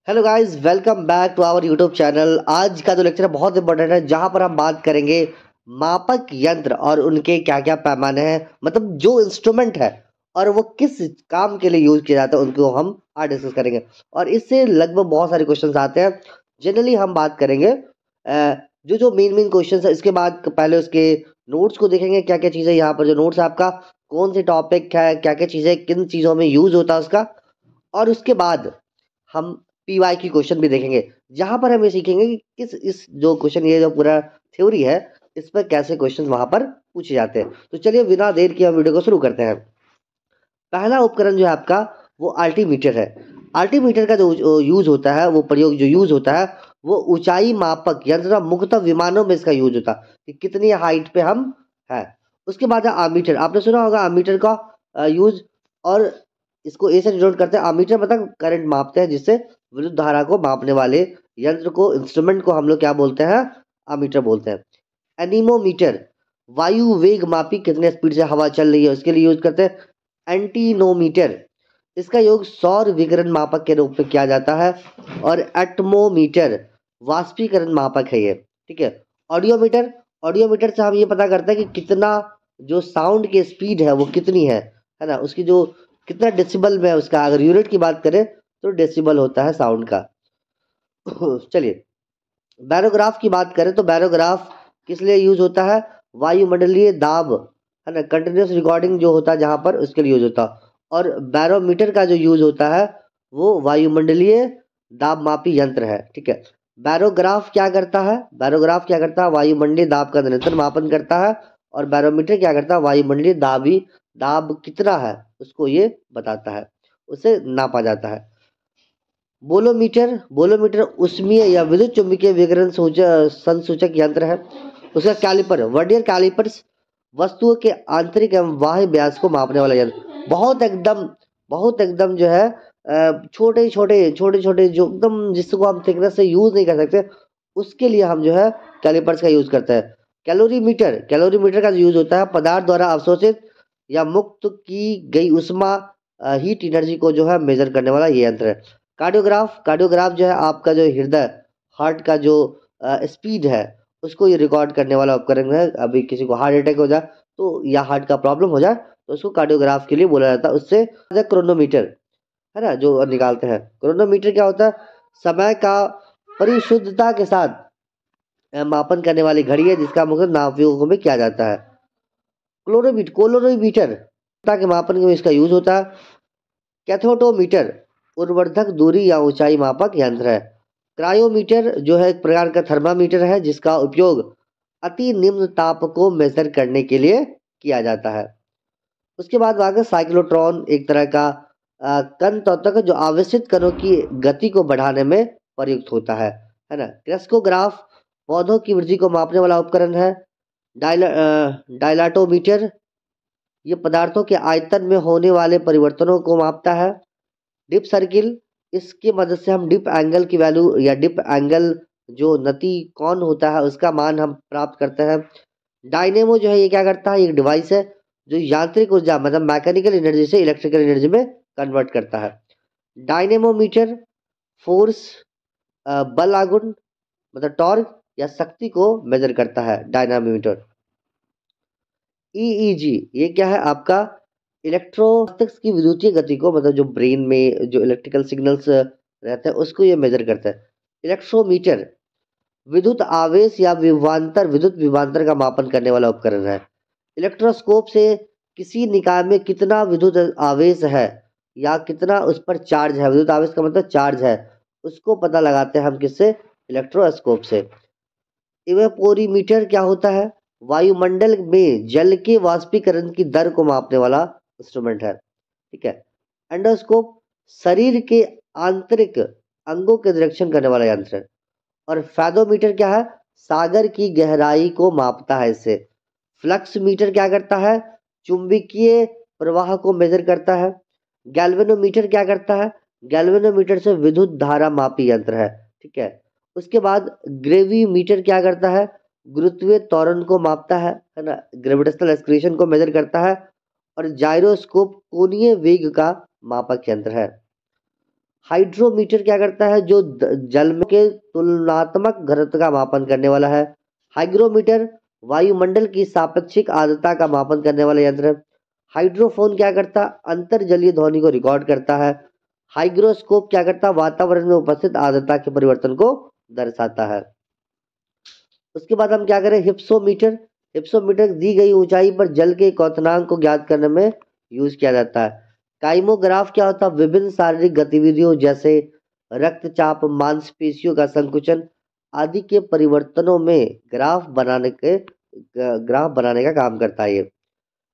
Hello guys, welcome back to our YouTube channel. आज का जो लेक्चर है बहुत इंपॉर्टेंट है, जहां पर हम बात करेंगे मापक यंत्र और उनके क्या क्या पैमाने हैं, मतलब जो इंस्ट्रूमेंट है और वो किस काम के लिए यूज किया जाता है उनको हम आज डिस्कस करेंगे। और इससे लगभग बहुत सारे क्वेश्चंस आते हैं। जनरली हम बात करेंगे जो जो मेन मेन क्वेश्चंस है, इसके बाद पहले उसके नोट्स को देखेंगे, क्या क्या चीज़ें यहाँ पर जो नोट्स है आपका, कौन से टॉपिक है, क्या क्या चीज़ें किन चीज़ों में यूज होता है उसका। और उसके बाद हम पीवाई की क्वेश्चन भी देखेंगे, जहां पर हम ये सीखेंगे कि किस इस जो क्वेश्चन, ये जो पूरा थ्योरी है, इस पर कैसे क्वेश्चन वहां पर पूछे जाते हैं। तो चलिए बिना देर किए हम वीडियो को शुरू करते हैं। पहला उपकरण जो है आपका वो अल्टीमीटर है। अल्टीमीटर का जो यूज होता है, वो प्रयोग जो यूज होता है, वो ऊंचाई मापक यंत्र, मुख्यतः विमानों में इसका यूज होता है कि कितनी हाइट पे हम है। उसके बाद है अमीटर। आपने सुना होगा अमीटर का यूज। और इसको ए से डिनोट करते हैं। अमीटर मतलब करंट मापते हैं, जिससे विद्युत धारा को मापने वाले यंत्र को, इंस्ट्रूमेंट को हम लोग क्या बोलते हैं? अमीटर बोलते हैं। एनीमोमीटर वायु वेग मापी, कितने स्पीड से हवा चल रही है उसके लिए यूज करते हैं। एंटीनोमीटर, इसका योग सौर विकिरण मापक के रूप में किया जाता है। और एटमोमीटर वाष्पीकरण मापक है ये, ठीक है। ऑडियोमीटर, ऑडियोमीटर से हम ये पता करते हैं कि कितना जो साउंड की स्पीड है वो कितनी है ना, उसकी जो कितना डेसिबल में है उसका, अगर यूनिट की बात करें तो डेसिबल होता है साउंड का। चलिए बैरोग्राफ की बात करें तो बैरोग्राफ किस लिए यूज होता है? वायुमंडलीय दाब, है ना, कंटिन्यूस रिकॉर्डिंग जो होता है जहां पर, उसके लिए यूज होता है। और बैरोमीटर का जो यूज होता है वो वायुमंडलीय दाब मापी यंत्र है, ठीक है। बैरोग्राफ क्या करता है? बैरोग्राफ क्या करता है? वायुमंडलीय दाब का निरंतर मापन करता है। और बैरोमीटर क्या करता है? वायुमंडलीय दाबी, दाब कितना है उसको ये बताता है, उसे नापा जाता है। बोलोमीटर, बोलोमीटर उष्मीय या विद्युत चुम्बकीय विकिरण संसूचक यंत्र है। उसका कैलिपर, वर्नियर कैलिपर्स वस्तुओं के आंतरिक एवं बाह्य व्यास को मापने वाला यंत्र। बहुत एकदम जो है छोटे छोटे जो एकदम, जिसको हम थिकनेस से यूज नहीं कर सकते, उसके लिए हम जो है कैलिपर्स का यूज करते हैं। कैलोरीमीटर, कैलोरीमीटर का यूज होता है पदार्थ द्वारा अवशोषित या मुक्त की गई उष्मा, हीट एनर्जी को जो है मेजर करने वाला ये यंत्र है। कार्डियोग्राफ, कार्डियोग्राफ जो है आपका जो हृदय, हार्ट का जो स्पीड है, उसको ये रिकॉर्ड करने वाला उपकरण है। अभी किसी को हार्ट अटैक हो जाए तो, या हार्ट का प्रॉब्लम हो जाए, तो उसको कार्डियोग्राफ के लिए बोला जाता है। उससे क्रोनोमीटर, है ना, जो निकालते हैं। क्रोनोमीटर क्या होता है? समय का परिशुद्धता के साथ मापन करने वाली घड़ी है, जिसका मुख्य नाभिकों में किया जाता है। क्लोरोमीटर, कोलोरीमीटर के मापन में इसका यूज होता है। कैथोटोमीटर उर्वर्धक दूरी या ऊंचाई मापक यंत्र है। क्रायोमीटर जो है एक प्रकार का थर्मामीटर है, जिसका उपयोग अति निम्न ताप को मेजर करने के लिए किया जाता है। उसके बाद आगे साइक्लोट्रॉन, एक तरह का कण तत्व है जो आवेशित कणों की गति को बढ़ाने में प्रयुक्त होता है ना। क्रेस्कोग्राफ पौधों की वृद्धि को मापने वाला उपकरण है। डायलाटोमीटर ये पदार्थों के आयतन में होने वाले परिवर्तनों को मापता है। डिप सर्किल, इसकी मदद से हम डिप एंगल की वैल्यू, या डिप एंगल जो नति कौन होता है उसका मान हम प्राप्त करते हैं। डायनेमो जो है ये क्या करता है? एक डिवाइस है जो यांत्रिक ऊर्जा, मतलब मैकेनिकल एनर्जी से इलेक्ट्रिकल एनर्जी में कन्वर्ट करता है। डायनेमोमीटर फोर्स, बल आघूर्ण, मतलब टॉर्क या शक्ति को मेजर करता है डायनामोमीटर। ईईजी ये क्या है आपका? इलेक्ट्रोस्टैटिक्स की विद्युतीय गति को, मतलब जो ब्रेन में जो इलेक्ट्रिकल सिग्नल्स रहते हैं उसको ये मेजर करता है। इलेक्ट्रोमीटर विद्युत आवेश या विभवांतर, विद्युत विभवांतर का मापन करने वाला उपकरण है। इलेक्ट्रोस्कोप से किसी निकाय में कितना विद्युत आवेश है या कितना उस पर चार्ज है, विद्युत आवेश का मतलब चार्ज है, उसको पता लगाते हैं हम किससे? इलेक्ट्रोस्कोप से। इवेपोरीमीटर क्या होता है? वायुमंडल में जल के वाष्पीकरण की दर को मापने वाला इंस्ट्रूमेंट है, ठीक है। एंडोस्कोप शरीर के आंतरिक अंगों के निरीक्षण करने वाला यंत्र है। और फैदोमीटर क्या है? सागर की गहराई को मापता है इससे। फ्लक्स मीटर क्या करता है? चुंबकीय प्रवाह को मेजर करता है। गैल्वेनोमीटर क्या करता है? गैल्वेनोमीटर से विद्युत धारा मापी यंत्र है, ठीक है। उसके बाद ग्रेविमीटर क्या करता है? गुरुत्वीय त्वरण को मापता है ना, ग्रेविटेशनल एक्सक्रीशन को मेजर करता है। और जाइरोस्कोप कोणीय वेग का मापक यंत्र है। हाइड्रोमीटर क्या करता है, जो जल में के तुलनात्मक घनत्व का मापन करने वाला है। हाइग्रोमीटर वायुमंडल की सापेक्षिक आर्द्रता का मापन करने वाला यंत्र है। हाइड्रोफोन क्या करता है, अंतर्जलीय ध्वनि को रिकॉर्ड करता है। हाइग्रोस्कोप क्या करता है, वातावरण में उपस्थित आर्द्रता के परिवर्तन को दर्शाता है। उसके बाद हम क्या करें, हिप्सोमीटर। हिप्सोमीटर दी गई ऊंचाई पर जल के क्वथनांक को ज्ञात करने में यूज किया जाता है। काइमोग्राफ क्या होता है, विभिन्न शारीरिक गतिविधियों जैसे रक्तचाप, मांसपेशियों का संकुचन आदि के परिवर्तनों में ग्राफ बनाने का काम करता है ये।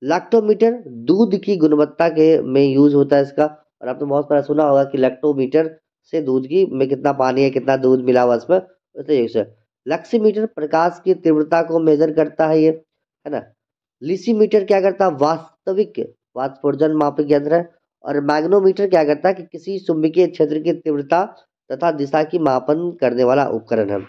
लैक्टोमीटर दूध की गुणवत्ता के में यूज होता है इसका। और आपने बहुत सारा सुना होगा कि लैक्टोमीटर से दूध की में कितना पानी है, कितना दूध मिला हुआ इसमें, उससे यूज है। लक्सीमीटर प्रकाश की तीव्रता को मेजर करता है ये, है ना। लिसीमीटर क्या करता है, वास्तविक वाष्पोर्जन मापक यंत्र है। और मैग्नोमीटर क्या करता है कि किसी चुंबकीय क्षेत्र की तीव्रता तथा दिशा की मापन करने वाला उपकरण है।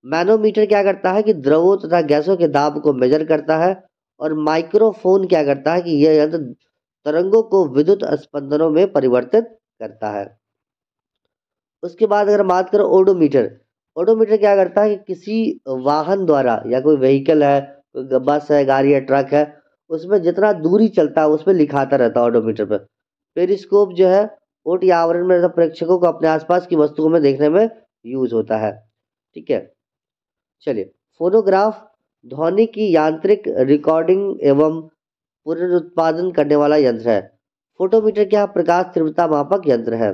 मैनोमीटर क्या करता है कि द्रवों तथा गैसों के दाब को मेजर करता है। और माइक्रोफोन क्या करता है कि यह यंत्र तरंगों को विद्युत स्पंदनों में परिवर्तित करता है। उसके बाद अगर हम बात करें ओडोमीटर, ओडोमीटर क्या करता है कि किसी वाहन द्वारा या कोई व्हीकल है, कोई बस है, गाड़ी है, ट्रक है, उसमें जितना दूरी चलता है उसमें लिखाता रहता है ओडोमीटर पर। पेरिस्कोप जो है ओट या आवरण में रहता प्रेक्षकों को अपने आसपास की वस्तुओं में देखने में यूज होता है। ठीक है, चलिए। फोनोग्राफ ध्वनि की यांत्रिक रिकॉर्डिंग एवं पुनरुत्पादन करने वाला यंत्र है। फोटोमीटर क्या, प्रकाश तीव्रता मापक यंत्र है।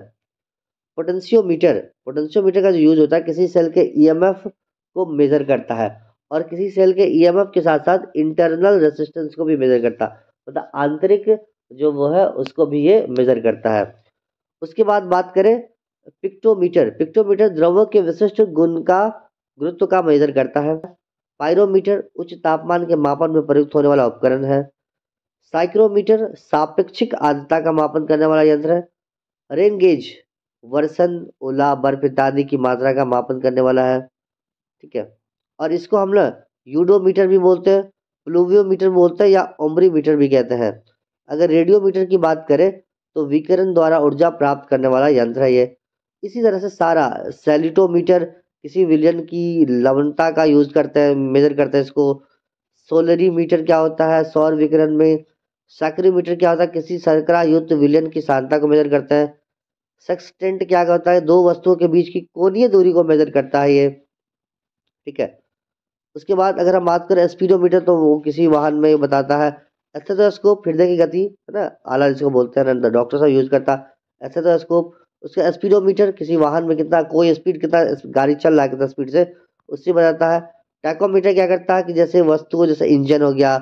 पोटेंशियोमीटर, पोटेंशियोमीटर का जो यूज होता है किसी सेल के ईएमएफ को मेजर करता है। और किसी सेल के ईएमएफ के साथ साथ इंटरनल रेजिस्टेंस को भी मेजर करता है, मतलब आंतरिक जो वो है उसको भी ये मेजर करता है। उसके बाद बात करें पिक्टोमीटर, पिक्टोमीटर द्रव्य के विशिष्ट गुण का गुरुत्व का मेजर करता है। पायरोमीटर उच्च तापमान के मापन में प्रयुक्त होने वाला उपकरण है। साइक्रोमीटर सापेक्षिक आर्द्रता का मापन करने वाला यंत्र है। रेन गेज वर्षण, ओला, बर्फ इत्यादि की मात्रा का मापन करने वाला है। ठीक है, और इसको हम ना यूडोमीटर भी बोलते हैं, प्लूवियोमीटर भी बोलते हैं, या ओम्ब्रीमीटर भी कहते हैं। अगर रेडियोमीटर की बात करें तो विकिरण द्वारा ऊर्जा प्राप्त करने वाला यंत्र है ये। इसी तरह से सारा सेलिटोमीटर किसी विलयन की लवणता का यूज करते हैं, मेजर करते हैं इसको। सोलरीमीटर क्या होता है, सौर विकिरण में। सैक्रोमीटर क्या होता है, किसी शर्करा युक्त विलयन की सांद्रता को मेजर करते हैं। सेक्सटेंट क्या होता है, दो वस्तुओं के बीच की कोणीय दूरी को मेजर करता है ये। ठीक है, उसके बाद अगर हम बात करें स्पीडोमीटर तो वो किसी वाहन में बताता है। एस्थेटोस्कोप हृदय की गति, है ना, आला जिसको बोलते हैं ना, डॉक्टर साहब यूज करता है एस्थेटोस्कोप। उसका स्पीडोमीटर किसी वाहन में कितना कोई स्पीड, कितना गाड़ी चल रहा है कितना स्पीड से, उससे बताता है। टैकोमीटर क्या करता है कि जैसे वस्तु जैसे इंजन हो गया,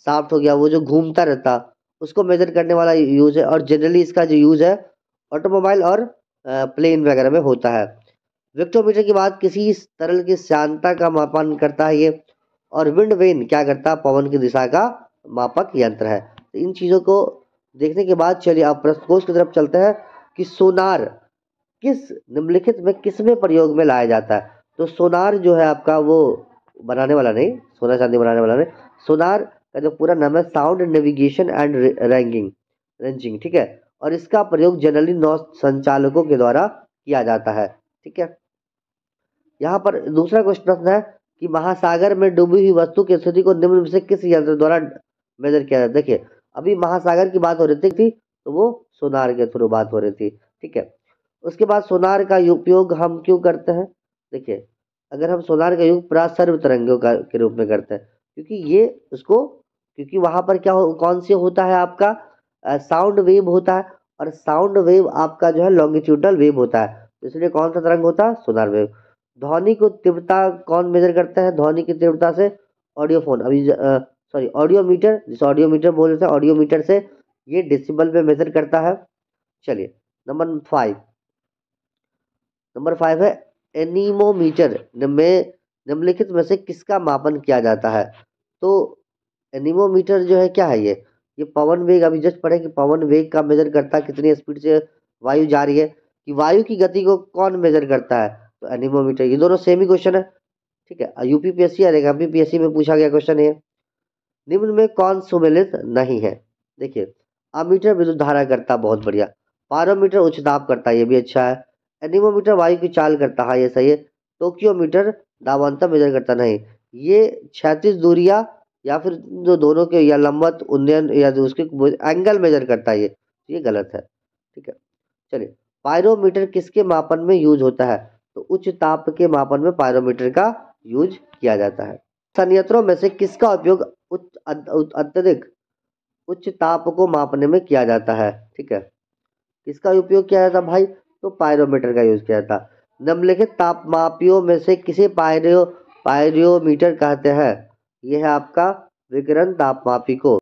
शाफ्ट हो गया, वो जो घूमता रहता उसको मेजर करने वाला यूज है। और जनरली इसका जो यूज है ऑटोमोबाइल और प्लेन वगैरह में होता है। विक्टोमीटर की बात किसी तरल की श्यानता का मापन करता है ये। और विंड वेन क्या करता है, पवन की दिशा का मापक यंत्र है। तो इन चीज़ों को देखने के बाद चलिए आप प्रश्नकोश की तरफ चलते हैं कि सोनार किस निम्नलिखित में किस में प्रयोग में लाया जाता है। तो सोनार जो है आपका वो बनाने वाला नहीं, सोना चांदी बनाने वाला नहीं, सोनार का जो पूरा नाम है साउंड नेविगेशन एंड रेंजिंग। ठीक है, और इसका प्रयोग जनरली नौ संचालकों के द्वारा किया जाता है। ठीक है, यहाँ पर दूसरा क्वेश्चन प्रश्न है कि महासागर में डूबी हुई वस्तु की स्थिति को निम्न में से किस यंत्र द्वारा मेजर किया जाता है। देखिए अभी महासागर की बात हो रही थी तो वो सोनार के थ्रू बात हो रही थी। ठीक है, उसके बाद सोनार का उपयोग हम क्यों करते हैं। देखिए अगर हम सोनार का उपयोग प्रासर्व तरंगों का के रूप में करते हैं, क्योंकि ये उसको क्योंकि वहां पर कौन से होता है आपका साउंड वेव होता है। और साउंड वेव आपका जो है लॉन्गिट्यूडनल वेव होता है, तो इसलिए कौन सा तरंग होता है, सोनार वेव। ध्वनि को तीव्रता कौन मेजर करता है, ध्वनि की तीव्रता से ऑडियोफोन, अभी सॉरी ऑडियोमीटर, जिसे ऑडियोमीटर बोल रहे थे, ऑडियोमीटर से ये डेसिबल में मेजर करता है। चलिए नंबर 5 है एनीमोमीटर में निम्नलिखित में से किसका मापन किया जाता है। तो एनीमोमीटर जो है क्या है, ये पवन वेग, अभी जस्ट पढ़े कि पवन वेग का मेजर करता है, कितनी स्पीड से वायु जा रही है, कि वायु की गति को कौन मेजर करता है, तो एनीमोमीटर। ये दोनों सेम ही क्वेश्चन है। ठीक है, यूपीपीएससी और एमपीपीएससी में पूछा गया क्वेश्चन है। निम्न में कौन सुमेलित नहीं है। देखिए अमीटर विद्युत धारा करता, बहुत बढ़िया। पायरोमीटर उच्च दाब करता है, ये भी अच्छा है। एनीमोमीटर वायु की चाल करता है, हाँ ये सही है। टोक्योमीटर दाबांतर मेजर करता नहीं, ये क्षैतिज दूरियां या फिर जो दोनों के या लंबवत उन्नयन या जो उसके एंगल मेजर करता है, ये गलत है। ठीक है, चलिए। पायरोमीटर किसके मापन में यूज होता है? तो उच्च ताप के मापन में पायरोमीटर का यूज किया जाता है। संयंत्रों में से किसका उपयोग अत्यधिक उच्च ताप को मापने में किया जाता है? ठीक है, किसका उपयोग किया जाता भाई? तो पायरोमीटर का यूज किया जाता। निम्नलिखित तापमापियों में से किसे पायरोमीटर कहते हैं? यह है आपका विकिरण तापमापी को।